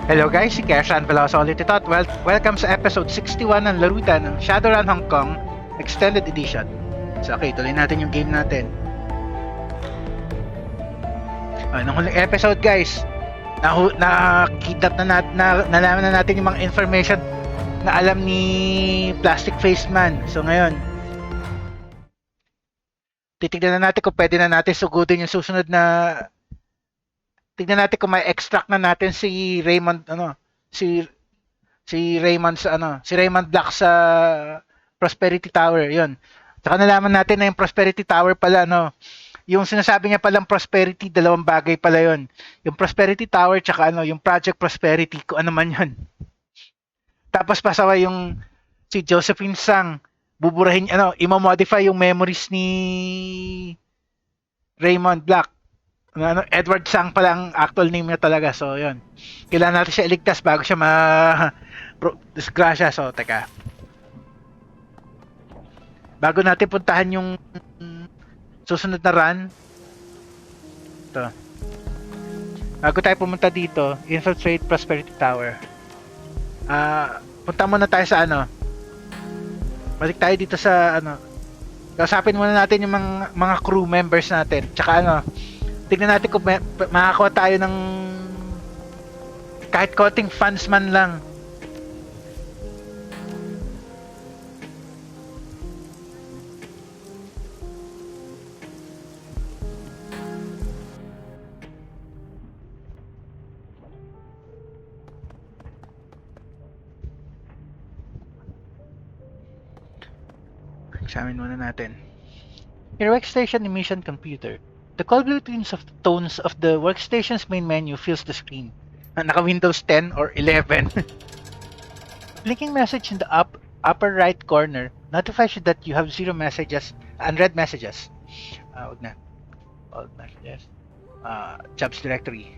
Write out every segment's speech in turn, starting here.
Hello guys, si Keshan Veloso ulit ito at welcome sa episode 61 ng larutan ng Shadowrun Hong Kong Extended Edition. So okay, tuloy natin yung game natin. Nung huling episode guys, na-kidnap nalaman na natin yung mga information na alam ni Plastic Face Man. So ngayon, titignan na natin kung pwede na natin sugutin yung susunod na. Tignan natin kung may extract na natin si Raymond si Raymond Black sa Prosperity Tower, 'yon. Saka nalaman natin na yung Prosperity Tower pala yung sinasabi niya palang prosperity, dalawang bagay pala 'yon. Yung Prosperity Tower tsaka yung Project Prosperity, kung ano man 'yon. Tapos pasaway yung si Josephine Tsang, buburahin i-modify yung memories ni Raymond Black. Edward Tsang pala ang actual name niya talaga. So, yun. Kailangan natin siya iligtas bago siya disgrasya. So, teka. Bago natin puntahan yung susunod na run. Ito. Bago tayo pumunta dito, infiltrate Prosperity Tower. Punta muna tayo sa balik tayo dito sa kausapin muna natin yung mga crew members natin. Tsaka tignan natin kung makakakuha tayo ng kahit konting funds man lang. Examine muna natin. Your workstation emission computer. The call bluetooth of the tones of the workstation's main menu fills the screen. Naka Windows 10 or 11. Blinking message in the upper right corner notifies you that you have 0 messages, unread messages. Wag na. All messages. Jobs directory.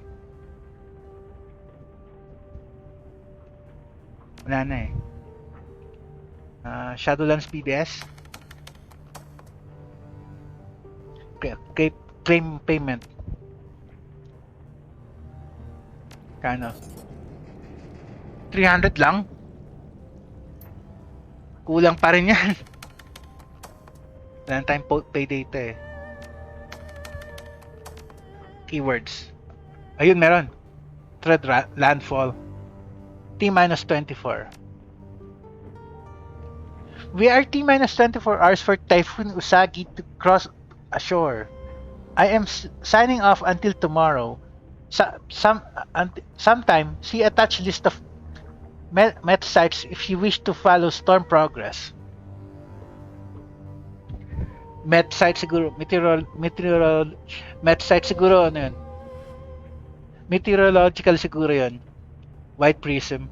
Wala na eh. Shadowlands BBS. Okay. Claim payment. Kano? 300 lang? Kulang pa rin yan. Wala tayong pay data eh. Keywords. Ayun, meron. Thread landfall. T-24. We are T-24 hours for Typhoon Usagi to cross ashore. I am signing off until tomorrow. Sometime, see attached list of met sites if you wish to follow storm progress. Met site siguro, met site siguro yun? Meteorological siguro yun. White prism.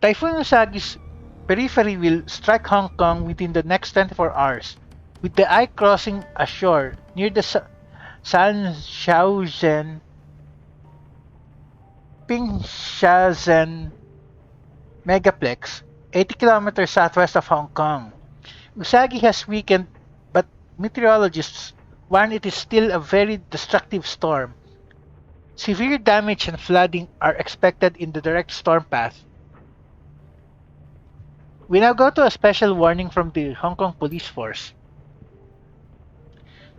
Typhoon Usagi's periphery will strike Hong Kong within the next 24 hours, with the eye crossing ashore near the Pingshaozen megaplex, 80 kilometers southwest of Hong Kong. Usagi has weakened, but meteorologists warn it is still a very destructive storm. Severe damage and flooding are expected in the direct storm path. We now go to a special warning from the Hong Kong Police Force.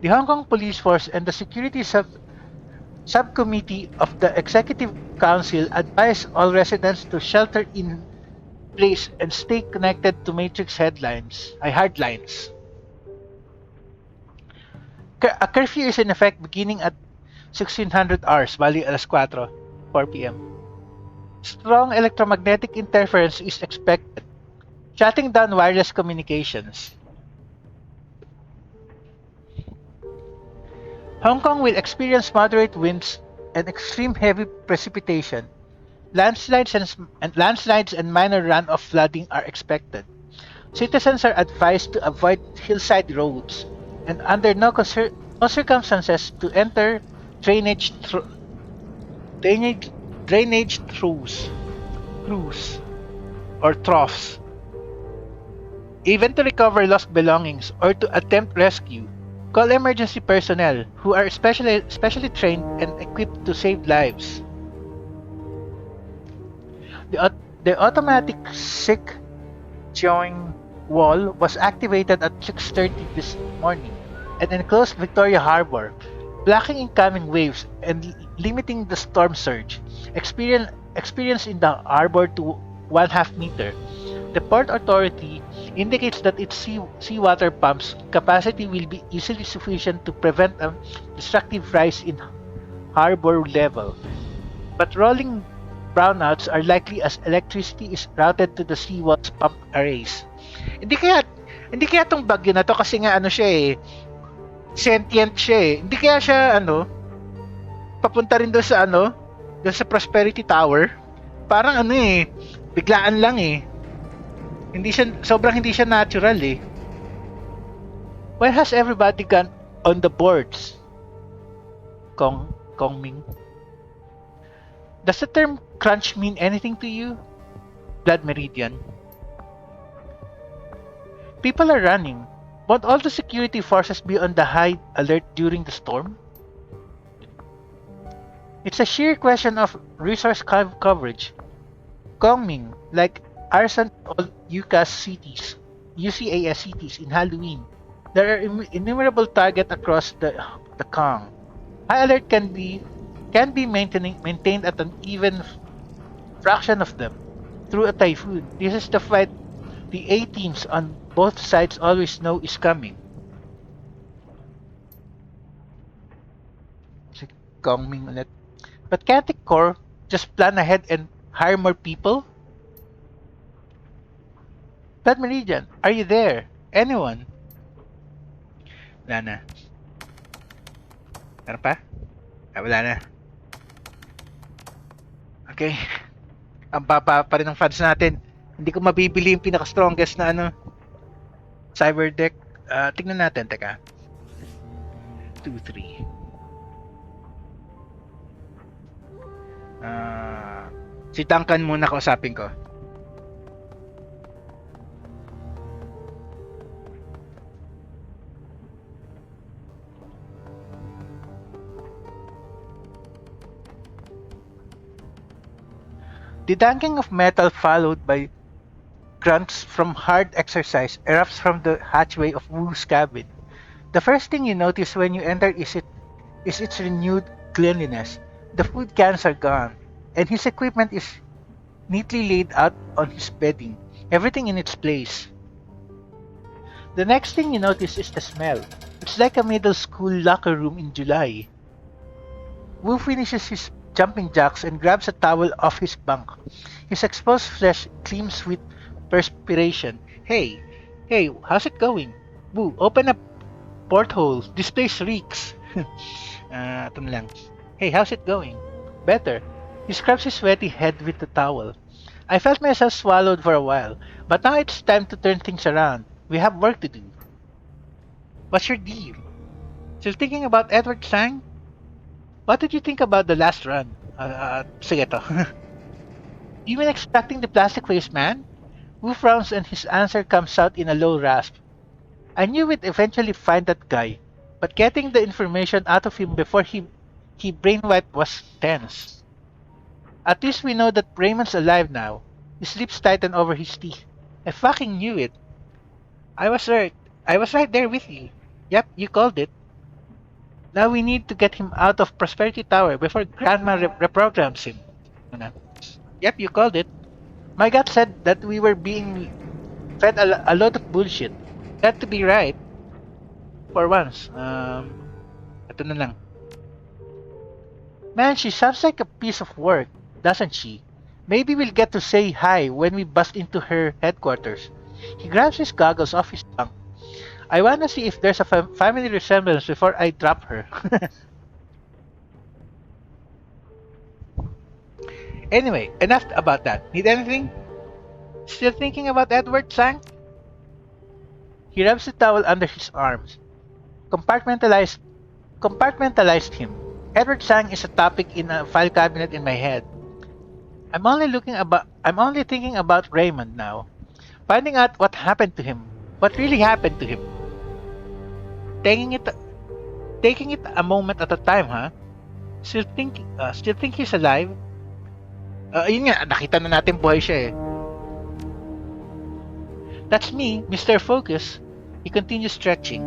The Hong Kong Police Force and the Security Subcommittee of the Executive Council advise all residents to shelter in place and stay connected to Matrix hardlines. A curfew is in effect beginning at 1600 hours, bali alas 4 p.m. Strong electromagnetic interference is expected, shutting down wireless communications. Hong Kong will experience moderate winds and extreme heavy precipitation. Landslides and minor runoff flooding are expected. Citizens are advised to avoid hillside roads and under no circumstances to enter drainage troughs or troughs, even to recover lost belongings or to attempt rescue. Call emergency personnel who are specially trained and equipped to save lives. The automatic sick join wall was activated at 6:30 this morning and enclosed Victoria Harbor, blocking incoming waves and limiting the storm surge. Experience in the harbor to 1/2 meter. The Port Authority indicates that its seawater pumps capacity will be easily sufficient to prevent a destructive rise in harbor level, but rolling brownouts are likely as electricity is routed to the seawall's pump arrays. Hindi kaya hindi kaya tong bagyo na to kasi nga ano siya sentient siya Hindi kaya siya papunta rin doon sa Prosperity Tower. Parang biglaan lang hindi siya natural Why has everybody gone on the boards? Kongming. Does the term crunch mean anything to you? Blood Meridian. People are running. Won't all the security forces be on the high alert during the storm? It's a sheer question of resource coverage. Kongming, like arson all UCAS cities in Halloween, there are innumerable targets across the Kong. High alert can be maintained at an even fraction of them through a typhoon. This is the fight the A teams on both sides always know is coming. Si Kongming ulit. But can't the Corps just plan ahead and hire more people? Blood Meridian, are you there? Anyone? Wala na. Meron pa? Wala na. Okay. Ang baba pa rin ng fans natin. Hindi ko mabibili yung pinaka-strongest na cyber deck. Tingnan natin, teka. 2, 3. Si Duncan muna kausapin ko. The dunking of metal followed by grunts from hard exercise erupts from the hatchway of Wu's cabin. The first thing you notice when you enter is its renewed cleanliness. The food cans are gone, and his equipment is neatly laid out on his bedding, everything in its place. The next thing you notice is the smell. It's like a middle school locker room in July. Wu finishes his jumping jacks and grabs a towel off his bunk. His exposed flesh gleams with perspiration. Hey, how's it going? Wu, open a porthole. This place reeks. Ito na lang. Hey, how's it going? Better. He scrubs his sweaty head with the towel. I felt myself swallowed for a while, but now it's time to turn things around. We have work to do. What's your deal? Still thinking about Edward Tsang? What did you think about the last run? Sige to. You mean extracting the plastic waste man? Wu frowns and his answer comes out in a low rasp. I knew we'd eventually find that guy, but getting the information out of him before he brainwiped was tense. At least we know that Raymond's alive now. His lips tighten over his teeth. I fucking knew it. I was right there with you. Yep, you called it. Now we need to get him out of Prosperity Tower before Grandma reprograms him. Yep, you called it. My gut said that we were being fed a lot of bullshit. Got to be right. For once. Ito na lang. Man, she sounds like a piece of work, doesn't she? Maybe we'll get to say hi when we bust into her headquarters. He grabs his goggles off his bunk. I wanna see if there's a family resemblance before I drop her. Anyway, enough about that. Need anything? Still thinking about Edward Tsang? He rubs the towel under his arms. Compartmentalized him. Edward Tsang is a topic in a file cabinet in my head. I'm only thinking about Raymond now. Finding out what happened to him. What really happened to him. Taking it taking it a moment at a time, huh? Still think he's alive? Ayun nga, nakita na natin buhay siya eh. That's me, Mr. Focus. He continues stretching.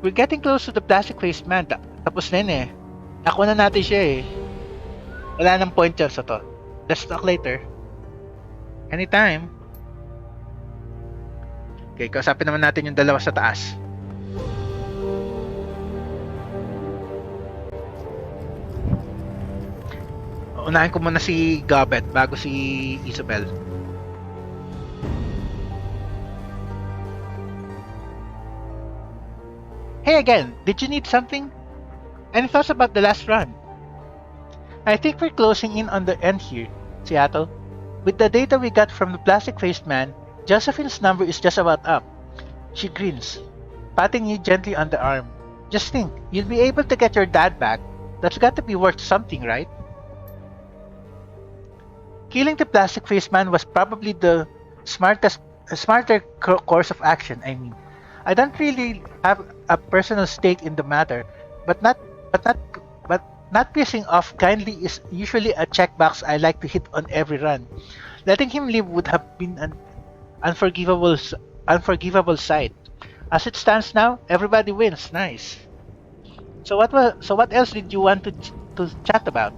We're getting close to the plastic-faced man. Tapos na yun eh. Nakuha na natin siya eh. Wala nang point sa to. Let's talk later. Anytime. Okay, kausapin naman natin yung dalawa sa taas. Unahin ko muna si Gobet bago si Isabel. Hey again, did you need something? Any thoughts about the last run? I think we're closing in on the end here, Seattle. With the data we got from the plastic-faced man, Josephine's number is just about up. She grins, patting you gently on the arm. Just think, you'll be able to get your dad back. That's got to be worth something, right? Killing the plastic-faced man was probably the smarter course of action. I mean, I don't really have a personal stake in the matter, but not pissing off kindly is usually a checkbox I like to hit on every run. Letting him live would have been an unforgivable sight. As it stands now, everybody wins. Nice. So what else did you want to chat about?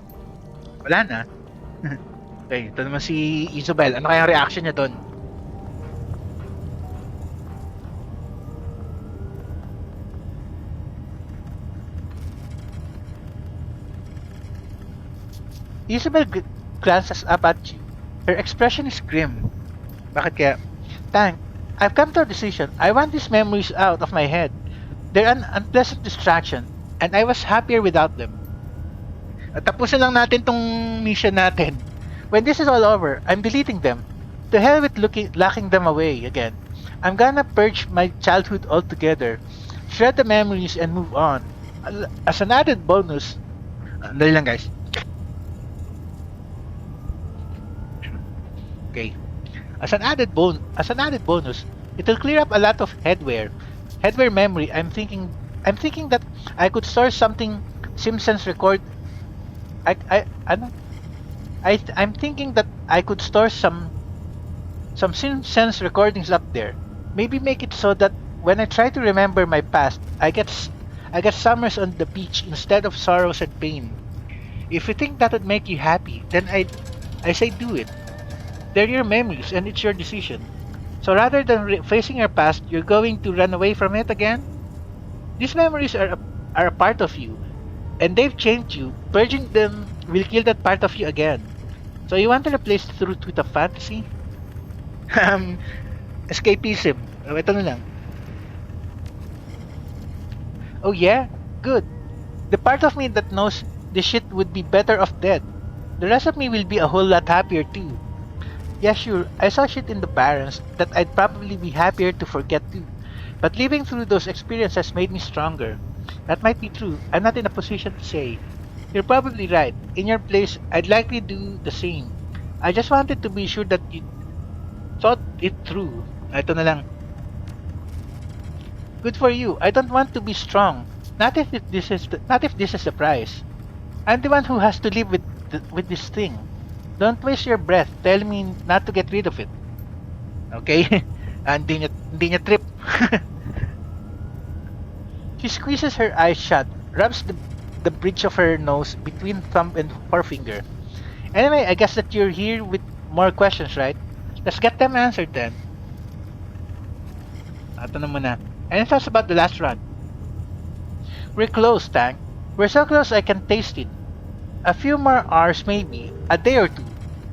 Wala na. Okay, ito naman si Isabel. Ano kayang reaction niya doon? Isabel glances up at you. Her expression is grim. Bakit kaya? Tang, I've come to a decision. I want these memories out of my head. They're an unpleasant distraction, and I was happier without them. At tapusin lang natin tong mission natin. When this is all over, I'm deleting them. To hell with locking them away again. I'm gonna purge my childhood altogether. Shred the memories and move on. As an added bonus... Dali lang guys. Okay. As an added bonus, it'll clear up a lot of headwear memory. I'm thinking that I could store something Simpsons record. I'm thinking that I could store some Simpsons recordings up there. Maybe make it so that when I try to remember my past, I get summers on the beach instead of sorrows and pain. If you think that would make you happy, then I say do it. They're your memories and it's your decision. So rather than facing your past, you're going to run away from it again? These memories are a part of you, and they've changed you. Purging them will kill that part of you again. So you want to replace the truth with a fantasy? Escapism. Ito na lang. Oh yeah? Good. The part of me that knows this shit would be better off dead. The rest of me will be a whole lot happier too. Yeah, sure, I saw shit in the Barrens that I'd probably be happier to forget too. But living through those experiences made me stronger. That might be true. I'm not in a position to say. You're probably right. In your place, I'd likely do the same. I just wanted to be sure that you thought it through. Ito na lang. Good for you. I don't want to be strong. Not if this is the price. I'm the one who has to live with this thing. Don't waste your breath telling me not to get rid of it. Okay? Hindi niya trip. She squeezes her eyes shut, rubs the bridge of her nose between thumb and forefinger. Anyway, I guess that you're here with more questions, right? Let's get them answered then. Ito na muna. Any thoughts about the last run? We're close, Tang. We're so close I can taste it. A few more hours maybe, a day or two,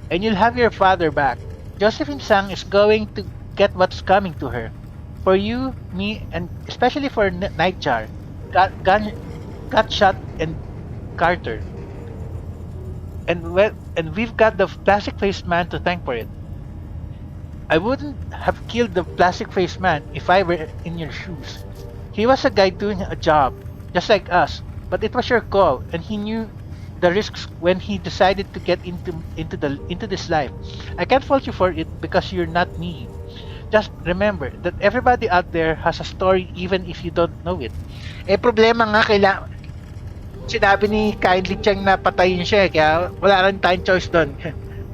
and you'll have your father back. Josephine Tsang is going to get what's coming to her. For you, me, and especially for Nightjar, Gutshot, and Carter. And we've got the plastic-faced man to thank for it. I wouldn't have killed the plastic-faced man if I were in your shoes. He was a guy doing a job, just like us, but it was your call, and he knew the risks when he decided to get into this life. I can't fault you for it because you're not me. Just remember that everybody out there has a story even if you don't know it. Eh, problema nga, sinabi ni Kindly Chang na patayin siya eh, kaya wala rin tayong choice doon.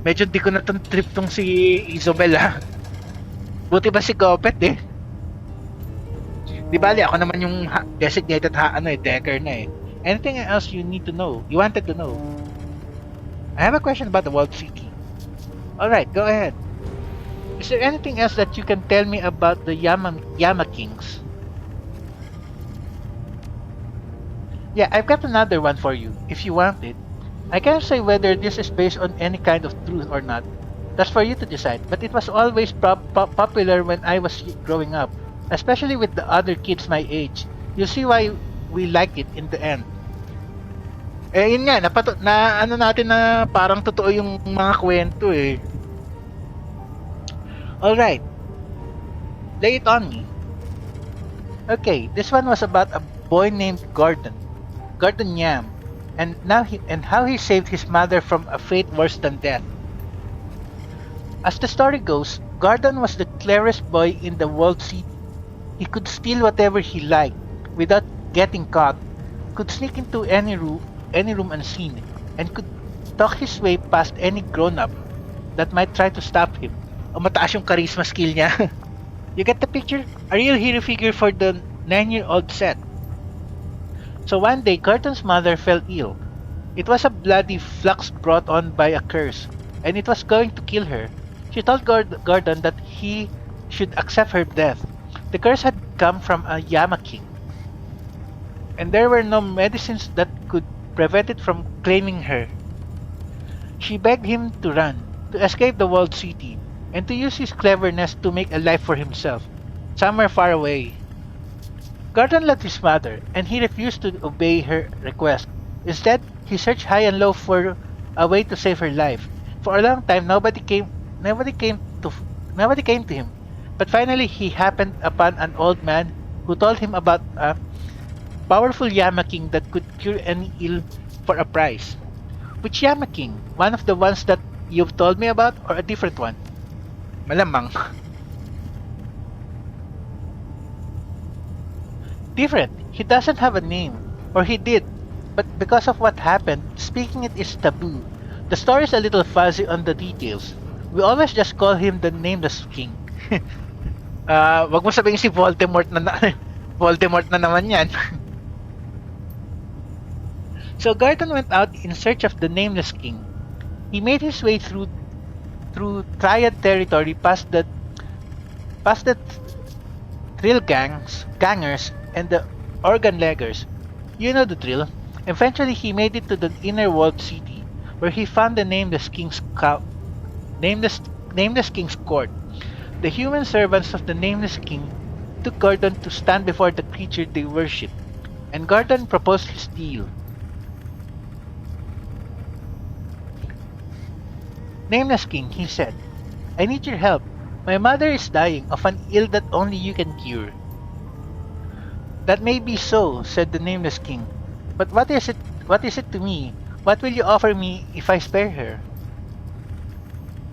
Medyo di ko na trip tong si Isabel ah. Buti ba si Gopet eh. Di bali, ako naman yung designated decker na eh. Anything else you need to know? You wanted to know? I have a question about the World City. Alright, go ahead. Is there anything else that you can tell me about the Yama Kings? Yeah, I've got another one for you, if you want it. I can't say whether this is based on any kind of truth or not. That's for you to decide, but it was always popular when I was growing up, especially with the other kids my age. You'll see why we like it in the end. Eh, yun nga, ano natin na parang totoo yung mga kwento eh. Alright. Lay it on me. Okay, this one was about a boy named Gordon Yam, and how he saved his mother from a fate worse than death. As the story goes, Gordon was the cleverest boy in the world city. He could steal whatever he liked without getting caught, could sneak into any room unseen, and could talk his way past any grown-up that might try to stop him. O mataas yung charisma skill niya. You get the picture? A real hero figure for the 9-year-old set. So one day, Gordon's mother fell ill. It was a bloody flux brought on by a curse, and it was going to kill her. She told Gordon that he should accept her death. The curse had come from a Yama King, and there were no medicines that could prevent it from claiming her. She begged him to run, to escape the walled city, and to use his cleverness to make a life for himself, somewhere far away. Gordon loved his mother, and he refused to obey her request. Instead, he searched high and low for a way to save her life. For a long time, nobody came to him. But finally, he happened upon an old man who told him about a powerful Yama King that could cure any ill for a price. Which Yama King? One of the ones that you've told me about, or a different one? Malamang. Different. He doesn't have a name. Or he did. But because of what happened, speaking it is taboo. The story is a little fuzzy on the details. We always just call him the Nameless King. Wag mo sabihin si Voldemort Voldemort na naman yan. So Gordon went out in search of the Nameless King. He made his way through Triad territory past the gangers and the organ leggers. You know the drill. Eventually he made it to the inner walled city, where he found the Nameless King's court. The human servants of the Nameless King took Gordon to stand before the creature they worship, and Gordon proposed his deal. Nameless King, he said, I need your help. My mother is dying of an ill that only you can cure. That may be so, said the Nameless King. But what is it to me? What will you offer me if I spare her?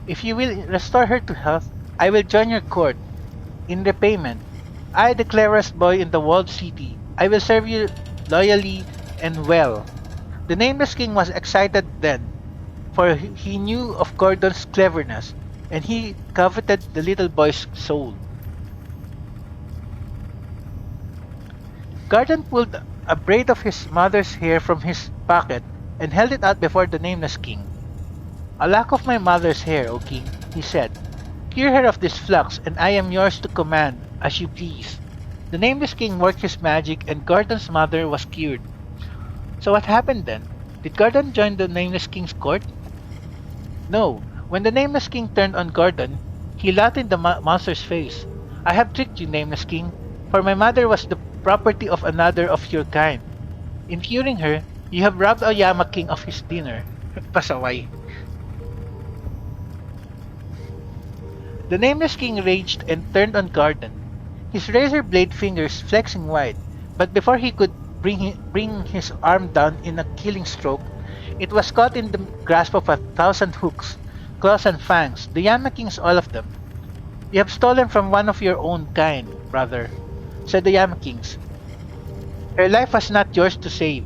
If you will restore her to health, I will join your court. In repayment, I, the cleverest boy in the walled city, I will serve you loyally and well. The Nameless King was excited then, for he knew of Gordon's cleverness, and he coveted the little boy's soul. Gordon pulled a braid of his mother's hair from his pocket and held it out before the Nameless King. A lock of my mother's hair, O King, he said. Cure her of this flux, and I am yours to command, as you please. The Nameless King worked his magic, and Gordon's mother was cured. So what happened then? Did Gordon join the Nameless King's court? No. When the Nameless King turned on Gordon, he laughed in the monster's face. I have tricked you, Nameless King, for my mother was the property of another of your kind. In curing her, you have robbed a Yama King of his dinner. Pasaway. The Nameless King raged and turned on Gordon, his razor blade fingers flexing wide, but before he could bring his arm down in a killing stroke, it was caught in the grasp of 1,000 hooks, claws and fangs, the Yama Kings all of them. You have stolen from one of your own kind, brother, said the Yama Kings. Her life was not yours to save.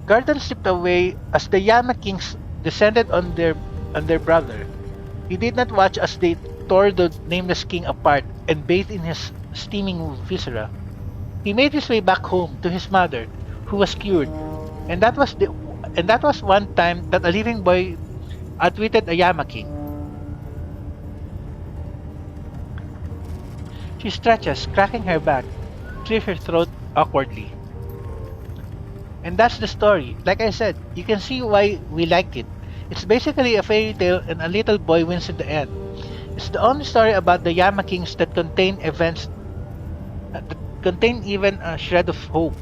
Gordon slipped away as the Yama Kings descended on their brother. He did not watch as they tore the nameless king apart and bathed in his steaming viscera. He made his way back home to his mother, who was cured, and that was one time that a living boy outwitted a Yama King. She stretches, cracking her back, clears her throat awkwardly. And that's the story. Like I said, you can see why we liked it. It's basically a fairy tale and a little boy wins in the end. It's the only story about the Yama Kings that that contain even a shred of hope.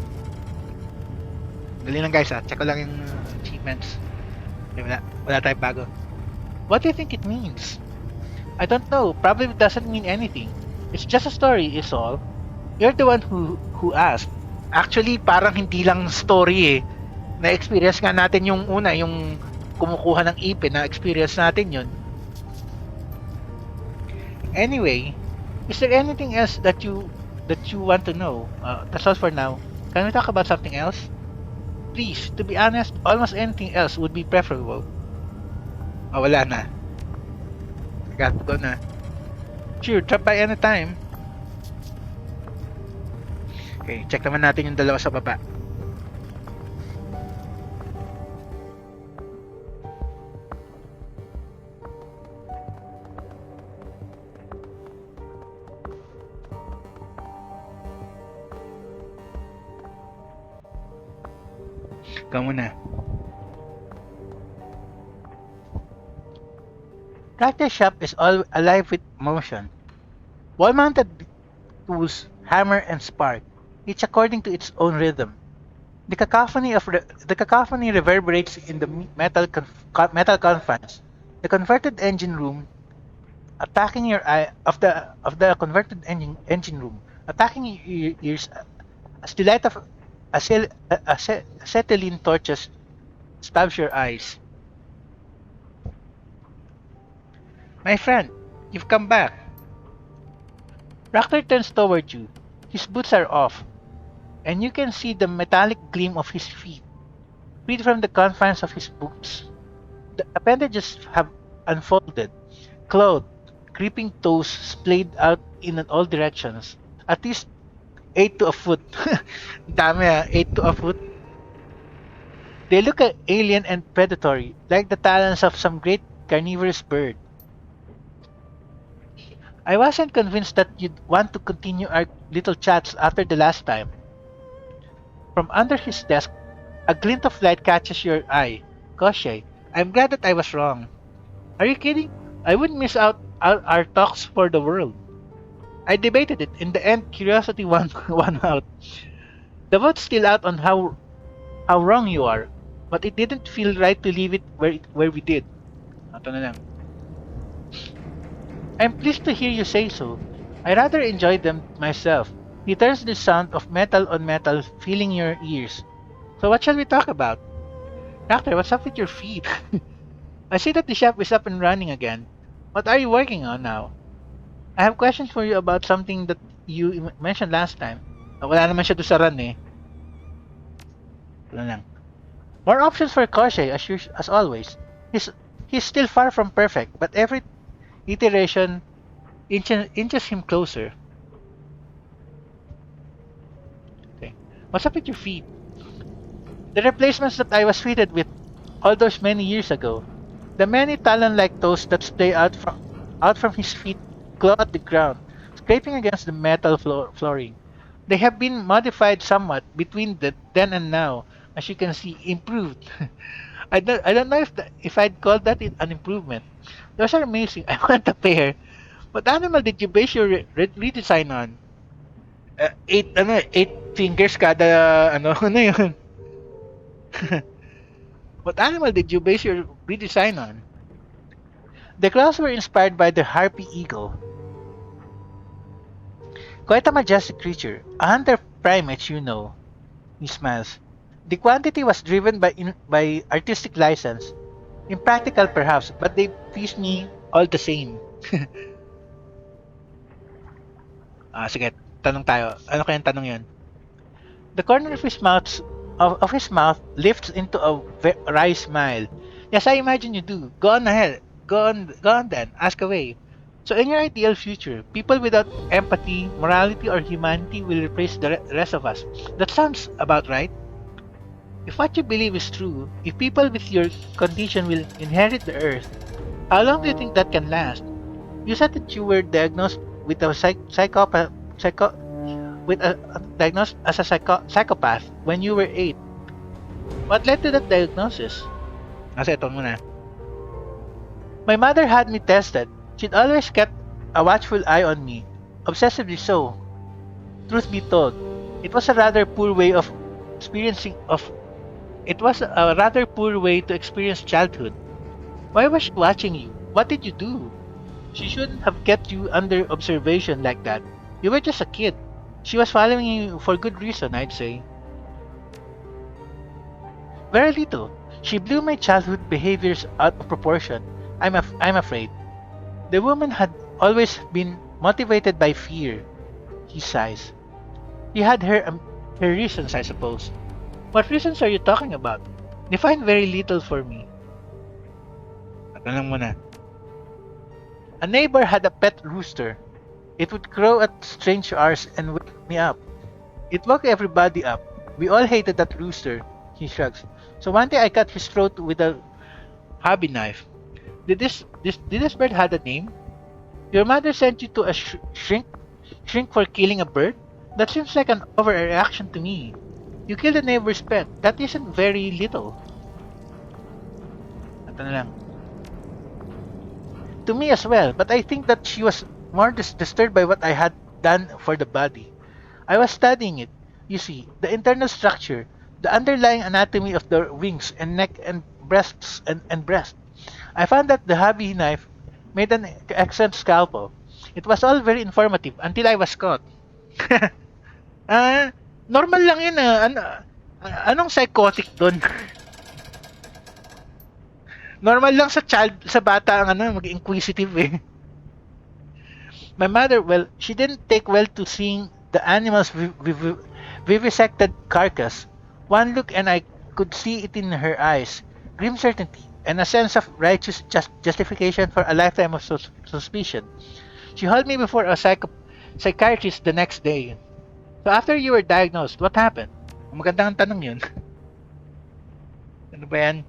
Dali lang guys check ko lang yung achievements. Okay, wala tayong bago. What do you think it means? I don't know, probably doesn't mean anything. It's just a story, is all. You're the one who asked. Actually, parang hindi lang story eh. Na-experience nga natin yung una, yung kumukuha ng ipin, na-experience natin yun. Anyway, is there anything else that you want to know? That's all for now. Can we talk about something else? Please, to be honest, almost anything else would be preferable. Wala na. I got to go na. Sure, drop by anytime. Okay, check naman natin yung dalawa sa baba. Ikaw muna. Practice shop is all alive with motion. Wall-mounted tools hammer and spark, each according to its own rhythm. The cacophony reverberates in the metal confines. The converted engine room attacking your eye of the converted engine room attacking your ears as the light of acetylene torches stabs your eyes. My friend, you've come back. Proctor turns toward you. His boots are off, and you can see the metallic gleam of his feet, freed from the confines of his boots. The appendages have unfolded, clawed, creeping toes splayed out in all directions, at least 8 to a foot. Dami 8 to a foot. They look alien and predatory, like the talons of some great carnivorous bird. I wasn't convinced that you'd want to continue our little chats after the last time. From under his desk, a glint of light catches your eye. Koshei, I'm glad that I was wrong. Are you kidding? I wouldn't miss out our talks for the world. I debated it. In the end, curiosity won out. The vote's still out on how wrong you are, but it didn't feel right to leave it where we did. Ito na lang. I'm pleased to hear you say so. I rather enjoyed them myself. He turns the sound of metal on metal filling your ears. So what shall we talk about? Doctor, what's up with your feet? I see that the shop is up and running again. What are you working on now? I have questions for you about something that you mentioned last time. Wala naman siya doon sa run eh. Wala lang. More options for Koshei as always. He's still far from perfect, but every iteration inches him closer. Okay. What's up with your feet? The replacements that I was fitted with all those many years ago. The many talon-like toes that splay out from his feet claw at the ground, scraping against the metal flooring. They have been modified somewhat between then and now, as you can see, improved. I don't know if I'd call that an improvement. Those are amazing. I want a pair. What animal did you base your redesign on? Eight fingers kada ano yun? What animal did you base your redesign on? The claws were inspired by the harpy eagle. Quite a majestic creature, a hunter primate, you know. He smiles. The quantity was driven by artistic license. Impractical perhaps, but they pleased me All the same. Sige, tanong tayo. Ano kayang tanong yun? The corner of his mouth lifts into a wry smile. Yes, I imagine you do. Go on ahead. Go on then. Ask away. So in your ideal future, people without empathy, morality, or humanity will replace the rest of us. That sounds about right. If what you believe is true, if people with your condition will inherit the earth, how long do you think that can last? You said that you were diagnosed with a diagnosed as a psychopath when you were 8. What led to that diagnosis? Ito muna. My mother had me tested. She'd always kept a watchful eye on me, obsessively so. Truth be told, it was a rather poor way of experiencing of it was a rather poor way to experience childhood. Why was she watching you? What did you do? She shouldn't have kept you under observation like that. You were just a kid. She was following you for good reason, I'd say. Very little. She blew my childhood behaviors out of proportion. I'm afraid. The woman had always been motivated by fear. He sighs. He had her reasons, I suppose. What reasons are you talking about? Define very little for me. Ito lang muna. A neighbor had a pet rooster. It would crow at strange hours and wake me up. It woke everybody up. We all hated that rooster, he shrugs. So one day I cut his throat with a hobby knife. Did this bird had a name? Your mother sent you to a shrink for killing a bird? That seems like an overreaction to me. You killed a neighbor's pet. That isn't very little. Ito na lang. To me as well, but I think that she was more disturbed by what I had done for the body. I was studying it. You see, the internal structure, the underlying anatomy of the wings and neck and breasts and breast. I found that the hobby knife made an excellent scalpel. It was all very informative until I was caught. Ah, normal lang yun anong psychotic doon? Normal lang sa bata ang maging inquisitive eh. My mother, well, she didn't take well to seeing the animal's vivisected carcass. One look and I could see it in her eyes. Grim certainty and a sense of righteous justification for a lifetime of suspicion. She hauled me before a psychiatrist the next day. So after you were diagnosed, what happened? Magandang tanong yun. Ano ba yan?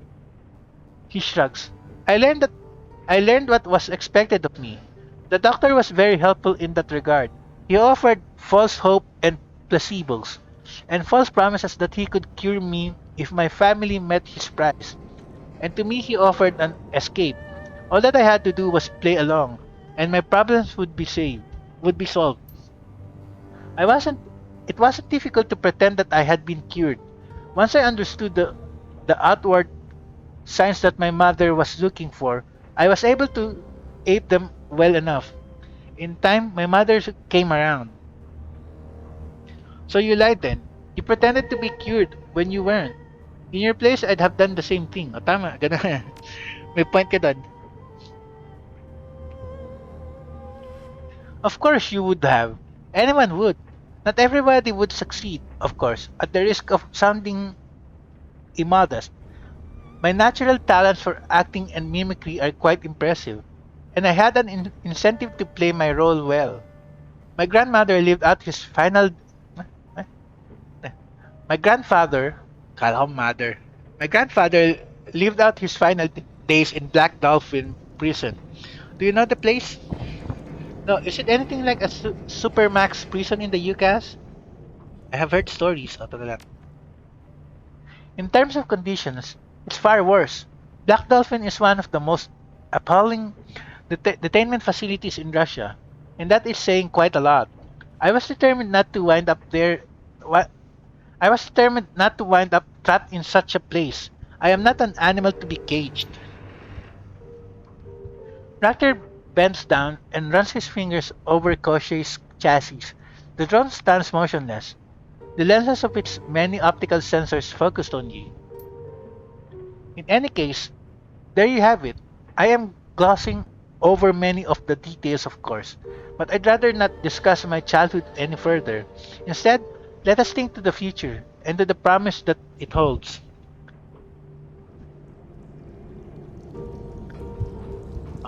He shrugs. I learned what was expected of me. The doctor was very helpful in that regard. He offered false hope and placebos, and false promises that he could cure me if my family met his price. And to me he offered an escape. All that I had to do was play along, and my problems would be solved. I wasn't It wasn't difficult to pretend that I had been cured. Once I understood the outward signs that my mother was looking for, I was able to ape them well enough. In time, my mother came around. So you lied then. You pretended to be cured when you weren't. In your place, I'd have done the same thing. O tama, ganun. May point ka doon. Of course you would have. Anyone would. Not everybody would succeed, of course, at the risk of sounding immodest. My natural talents for acting and mimicry are quite impressive, and I had an incentive to play my role well. My grandmother lived out his final. My grandfather, kala ko mother. My grandfather lived out his final days in Black Dolphin prison. Do you know the place? No, is it anything like a Supermax prison in the UCAS? I have heard stories. Ito na lang. In terms of conditions, it's far worse. Black Dolphin is one of the most appalling detainment facilities in Russia, and that is saying quite a lot. I was determined not to wind up there. I was determined not to wind up trapped in such a place. I am not an animal to be caged. Raptor bends down and runs his fingers over Koshei's chassis. The drone stands motionless, the lenses of its many optical sensors focused on you. In any case, there you have it. I am glossing over many of the details, of course, but I'd rather not discuss my childhood any further. Instead, let us think to the future and to the promise that it holds.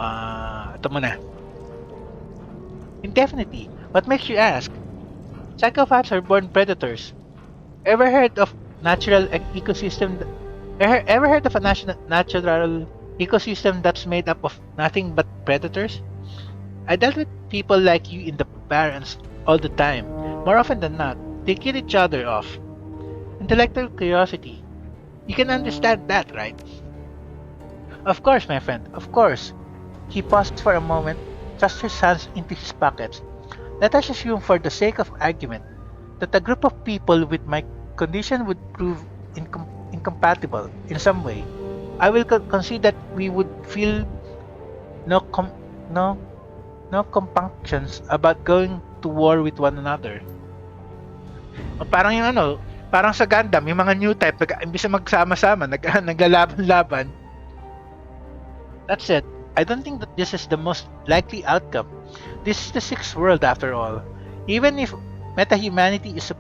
Ito muna. Indefinitely. What makes you ask? Psychopaths are born predators. Ever heard of natural ecosystem? Ever heard of a natural ecosystem that's made up of nothing but predators? I dealt with people like you in the barrens all the time. More often than not, they kill each other off. Intellectual curiosity. You can understand that, right? Of course, my friend, of course. He paused for a moment, thrust his hands into his pockets. Let us assume, for the sake of argument, that a group of people with my condition would prove incompatible in some way. I will concede that we would feel no no compunctions about going to war with one another. O parang yung parang sa Gundam, yung mga new type, imbis na magsama-sama, naglalaban-laban. That said, I don't think that this is the most likely outcome. This is the sixth world, after all. Even if meta-humanity is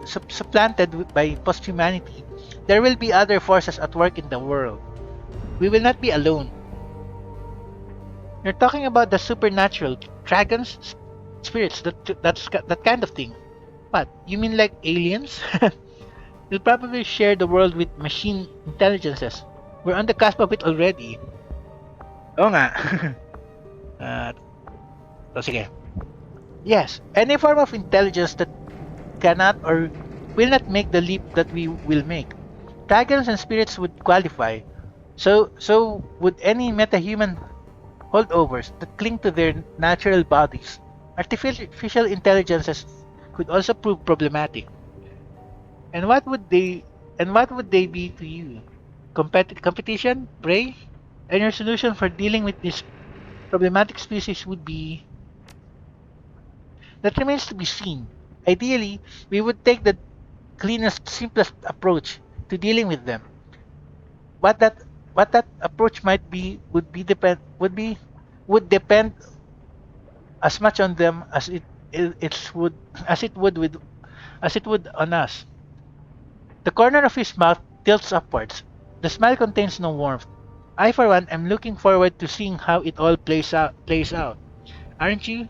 supplanted by post-humanity, there will be other forces at work in the world. We will not be alone. You're talking about the supernatural, dragons, spirits, that kind of thing. What? You mean like aliens? You'll probably share the world with machine intelligences. We're on the cusp of it already. Oo nga. Sige. Yes, any form of intelligence that cannot or will not make the leap that we will make. Dragons and spirits would qualify. So would any metahuman holdovers that cling to their natural bodies. Artificial intelligences could also prove problematic. And what would they be to you? Competition? Prey? And your solution for dealing with this problematic species would be... That remains to be seen. Ideally, we would take the cleanest, simplest approach to dealing with them. What that approach might be would depend as much on them as it would on us. The corner of his mouth tilts upwards. The smile contains no warmth. I, for one, am looking forward to seeing how it all plays out. Aren't you?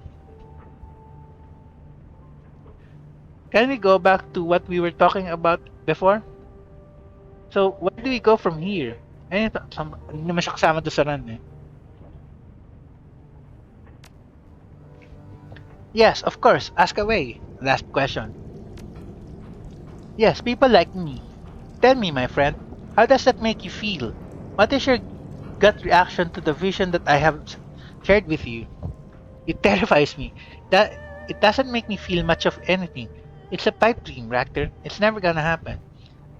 Can we go back to what we were talking about before? So, where do we go from here? Hindi naman siya kasama doon sa run eh. Yes, of course. Ask away. Last question. Yes, people like me. Tell me, my friend, how does that make you feel? What is your gut reaction to the vision that I have shared with you? It terrifies me. That it doesn't make me feel much of anything. It's a pipe dream, Ractor. It's never gonna happen.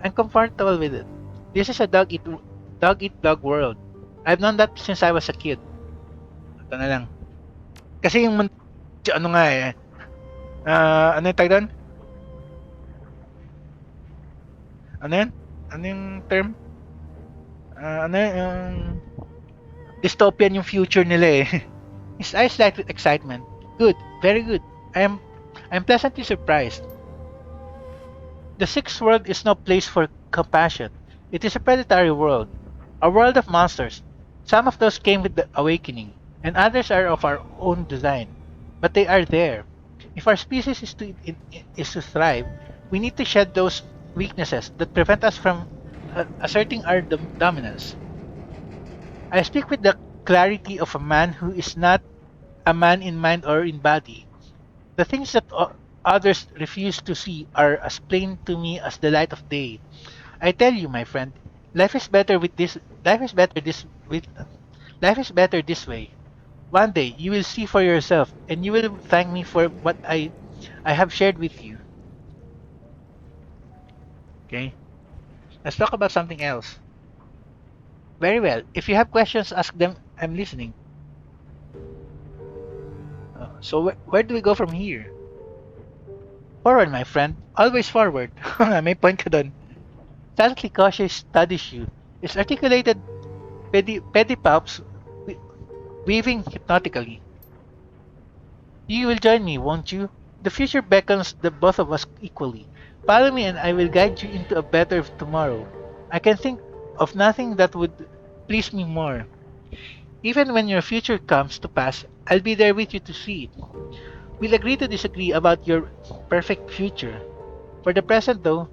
I'm comfortable with it. This is a dog-eat-dog world. I've known that since I was a kid. Ito na lang. Kasi yung ano nga eh. Ano yung tag doon? Ano yan? Ano yung term? Ano yung dystopian yung future nila eh. His eyes light with excitement. Good, very good. I'm pleasantly surprised. The sixth world is no place for compassion. It is a predatory world, a world of monsters. Some of those came with the awakening, and others are of our own design. But they are there. If our species is to thrive, we need to shed those weaknesses that prevent us from asserting our dominance. I speak with the clarity of a man who is not a man in mind or in body. The things that others refuse to see are as plain to me as the light of day. I tell you, my friend, life is better this way. One day you will see for yourself, and you will thank me for what I have shared with you. Okay? Let's talk about something else. Very well. If you have questions, ask them. I'm listening. So where do we go from here? Forward, my friend. Always forward. May point ka dun. Silently cautious studies you. Its articulated pedipalps waving hypnotically. You will join me, won't you? The future beckons the both of us equally. Follow me and I will guide you into a better tomorrow. I can think of nothing that would please me more. Even when your future comes to pass, I'll be there with you to see it. We'll agree to disagree about your perfect future. For the present though,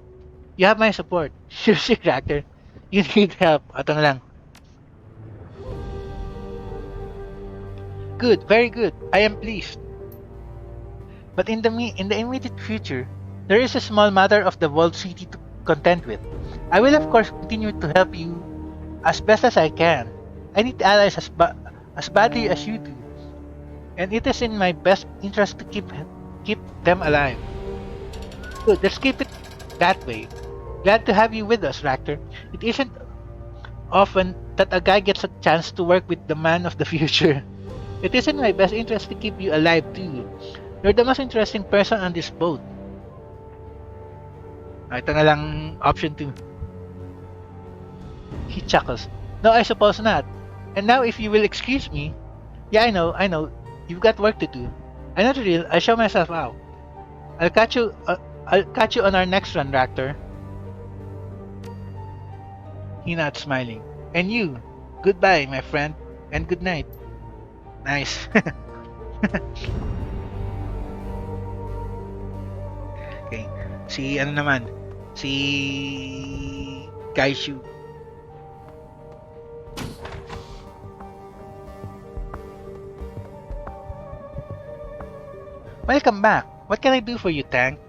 you have my support. Seriously, Cracker. You need help. Ito na lang. Good, very good. I am pleased. But in the immediate future, there is a small matter of the walled city to contend with. I will of course continue to help you as best as I can. I need allies as badly as you do, and it is in my best interest to keep them alive. Good, let's keep it that way. Glad to have you with us, Ractor. It isn't often that a guy gets a chance to work with the man of the future. It is in my best interest to keep you alive too. You're the most interesting person on this boat. Ito na lang option 2. He chuckles. No, I suppose not. And now if you will excuse me. Yeah, I know. You've got work to do. I know the drill. I show myself out. I'll catch you I'll catch you on our next run, Raptor. He nods smiling. And you. Goodbye, my friend. And good night. Nice. Okay. Si ano naman? Si Gaishu. Welcome back. What can I do for you, Tank?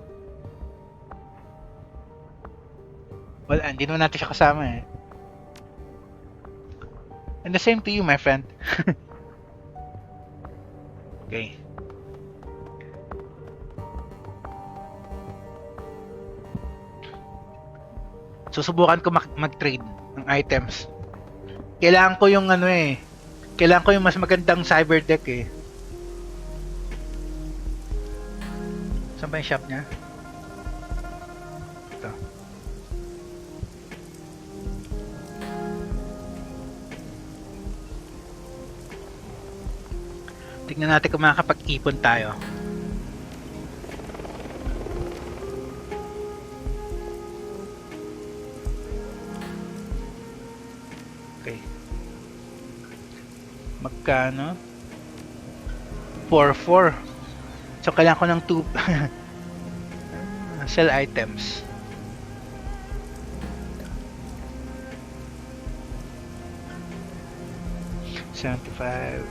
Well, hindi naman natin siya kasama eh. And the same to you, my friend. Okay. Susubukan ko mag-trade ng items. Kailangan ko yung ano eh. Kailangan ko yung mas magandang cyber deck eh. Saan ba yung shop niya? Ito. Tignan natin kung makakapag-ipon tayo. Okay. Magkano? 4-4. So, kailangan ko ng 2 sell items. $75.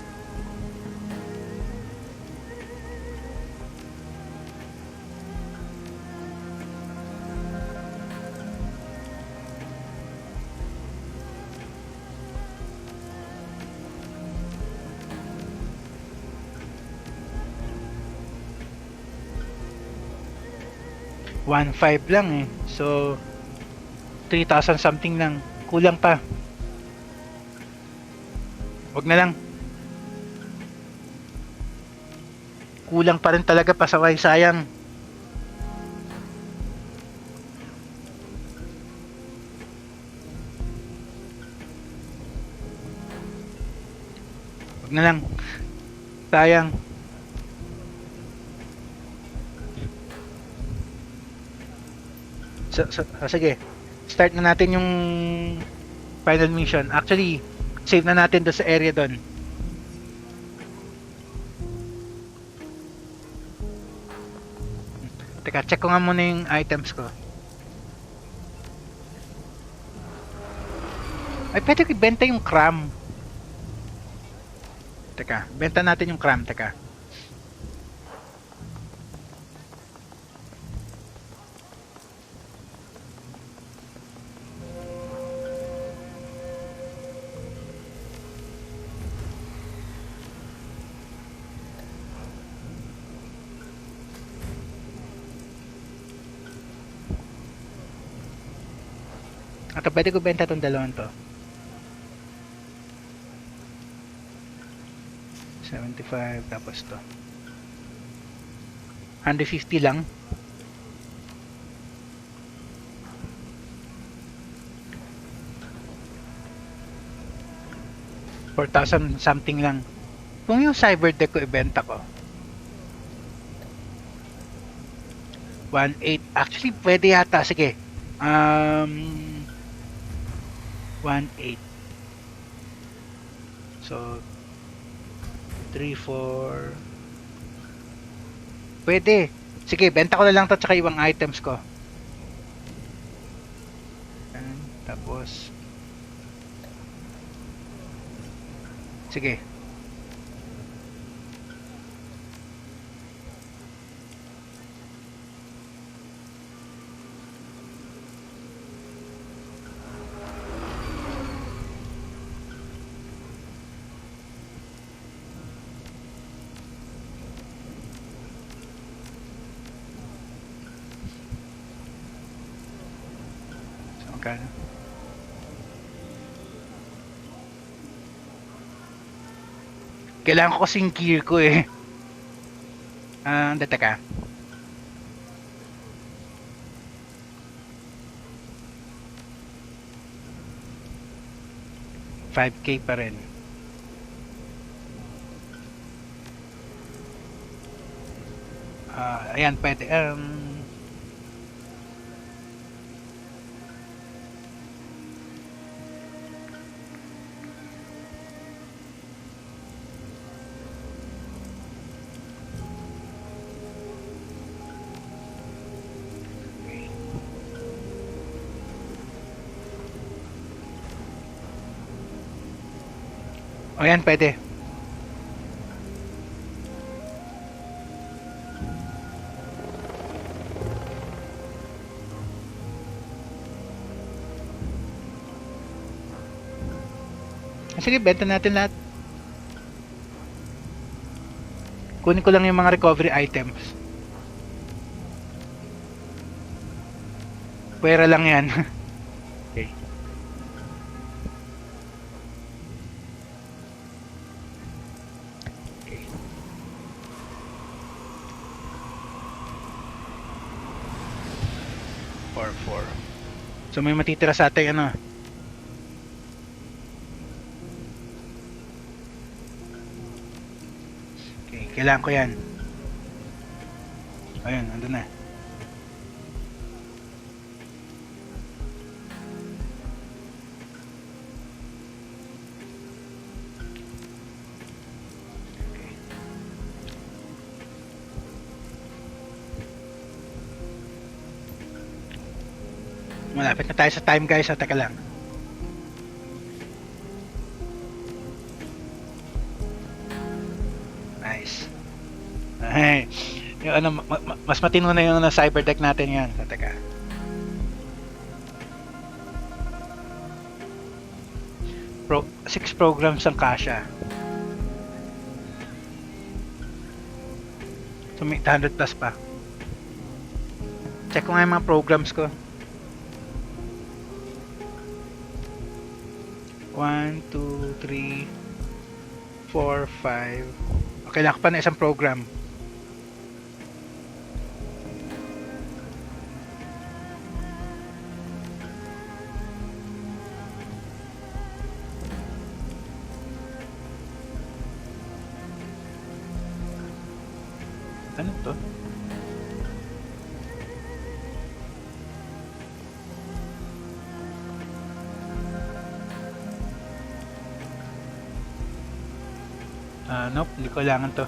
$1.5 lang eh. So 3,000 something lang. Kulang pa. Wag na lang. Kulang pa rin talaga, pasaway, sayang. Wag na lang. Sayang. Sige, start na natin yung final mission. Actually, save na natin doon sa area doon. Teka, check ko nga muna yung items ko. Ay, pwede ko ibenta yung cram. Teka, benta natin yung cram. Teka. At pwede ko benta itong dalawang to. 75 tapos to. 150 lang. $4,000 something lang. Kung yung cyber deck ko ibenta ko, 1.8. Actually, pwede yata. Sige. 1.8. So, 3, 4. Pwede. Sige, benta ko na lang to tsaka ibang items ko. Tapos, sige. So, magkano? Kailangan ko kasing gear ko eh. Teka. $5K pa rin. Ayan, pwede. Ayan, pwede. Sige, benta natin lahat. Kunin ko lang yung mga recovery items. Pwera lang yan. Okay. Okay. 4. So may matitira sa atin ano. Okay, kailangan ko yan. Ayun, andun na. Malapit na tayo sa time guys, teka lang. Nice. Ay, yung ano, mas matino na yung cyber deck natin yan. Teka. Pro 6 programs ang kasha. So may 100 plus pa. Check ko nga yung mga programs ko. 1, 2, 3, 4, 5. Okay, lang pa na isang program. Ano to? Nope, hindi ko kailangan to.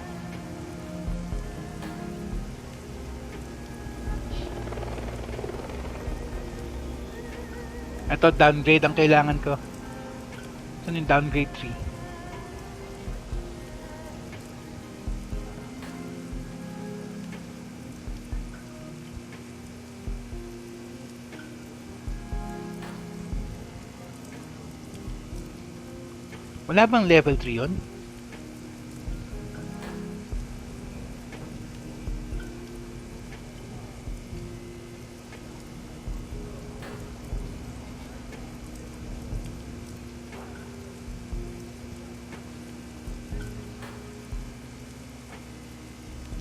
Ito, downgrade ang kailangan ko. Saan yung downgrade 3? Wala bang level 3 yun?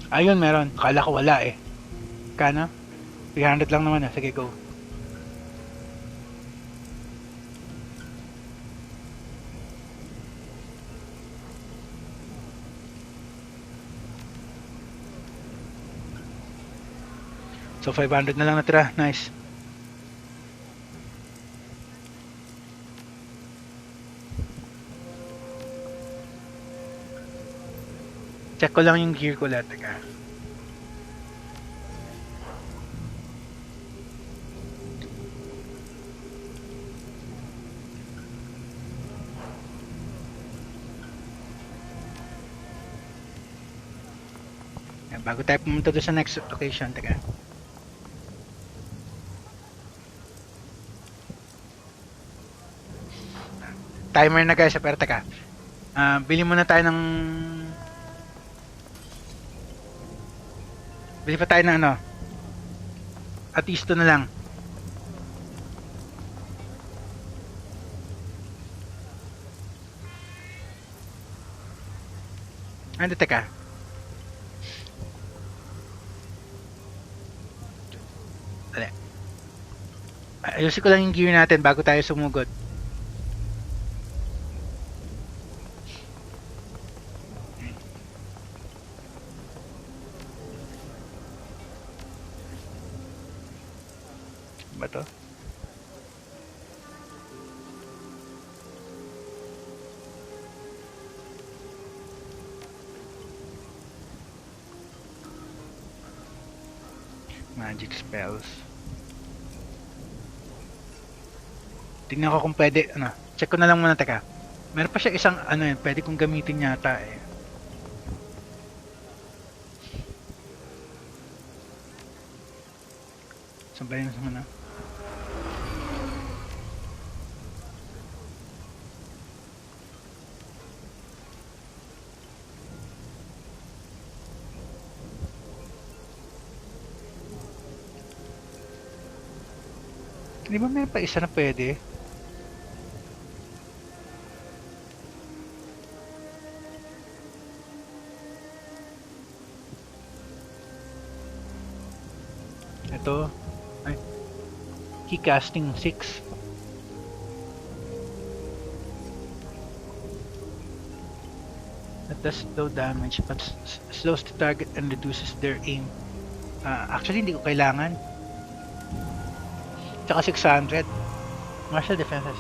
Ayun, meron. Kala ko wala eh. Kana? 300 lang naman ah. Sige, go. So 500 na lang natira. Nice. Check ko lang yung gear ko lahat. Teka. Bago tayo pumunta doon sa next location, teka. Timer na guys, pero teka. Bili muna tayo ng... Bili pa tayo ng ano. At least na lang. Ano, teka. Ayusin ko lang yung gear natin bago tayo sumugod. Ba to? Magic spells. Tingnan ko kung pwede, ano, check ko na lang muna, teka. Meron pa siya isang, ano yun, pwede kong gamitin yata eh. Saan ba yun, ano? Di ba may pa isa na pwede? Ito ay key casting 6. That does low damage but slows the target and reduces their aim. Actually hindi ko kailangan. Tsaka 600 martial defenses.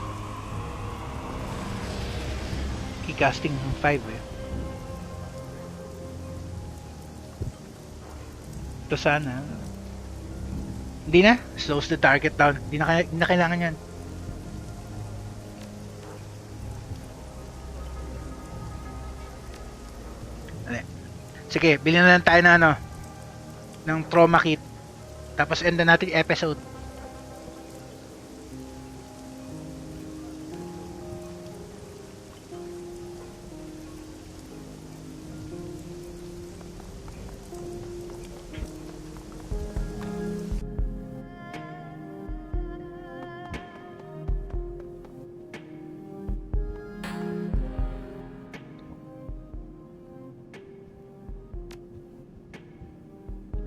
Key casting 5 eh. Ito sana. Hindi na, slows the target down. Hindi na kailangan yan. Sige, bilhin na lang tayo ng ano, ng trauma kit. Tapos end na natin yung episode.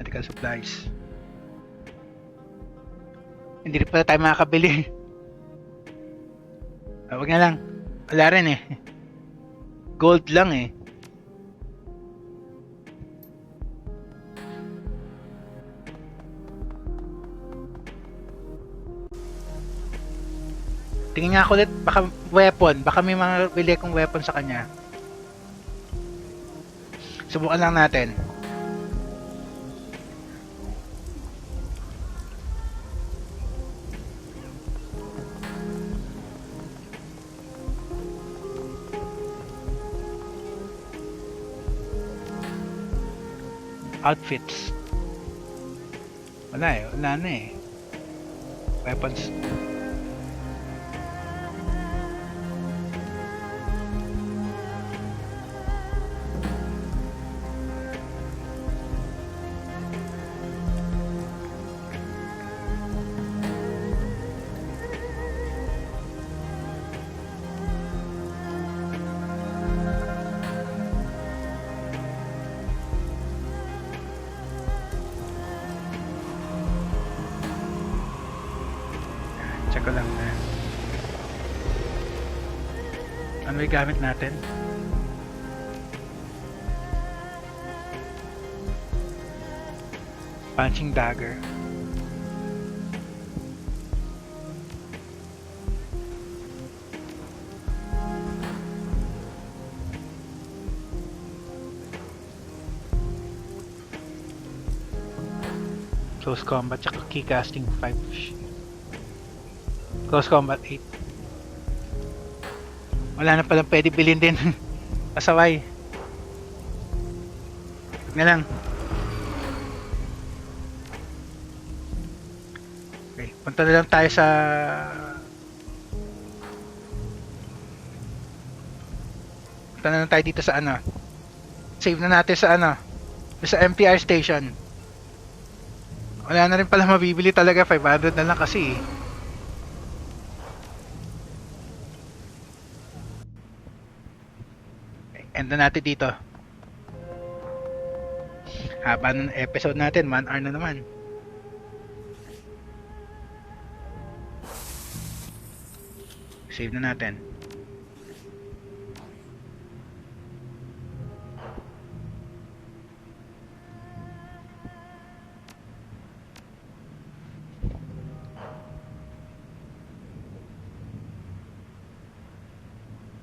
Medical supplies. Hindi rin pala tayo makakabili. Wag na lang. Wala rin eh. Gold lang eh. Tingin nga ako ulit, baka weapon. Baka may mga bili akong weapon sa kanya. Subukan lang natin. Outfits. Wala eh. Wala na eh. Weapons. Check ko lang na. Ano yung gamit natin? Punching dagger. Close combat, tsaka keycasting 5. Close combat 8. Wala na palang pwede bilhin din. Pasaway. Nga lang. Okay, punta na lang tayo sa... Punta na lang tayo dito sa ano. Save na natin sa ano. Sa MTR station. Wala na rin pala mabibili talaga. 500 na lang kasi eh. End na natin dito. Haba ng episode natin. 1 hour na naman. Save na natin.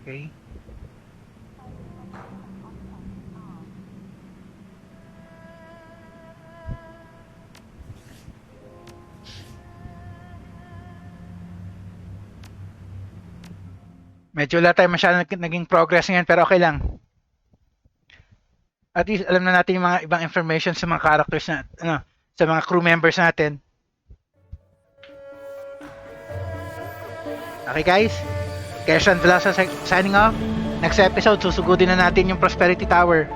Okay. Medyo wala tayo masyadong naging progress ngayon pero okay lang. At least alam na natin yung mga ibang information sa mga characters na ano, sa mga crew members natin. Okay guys? Keshan Velosa signing off. Next episode susugudin na natin yung Prosperity Tower.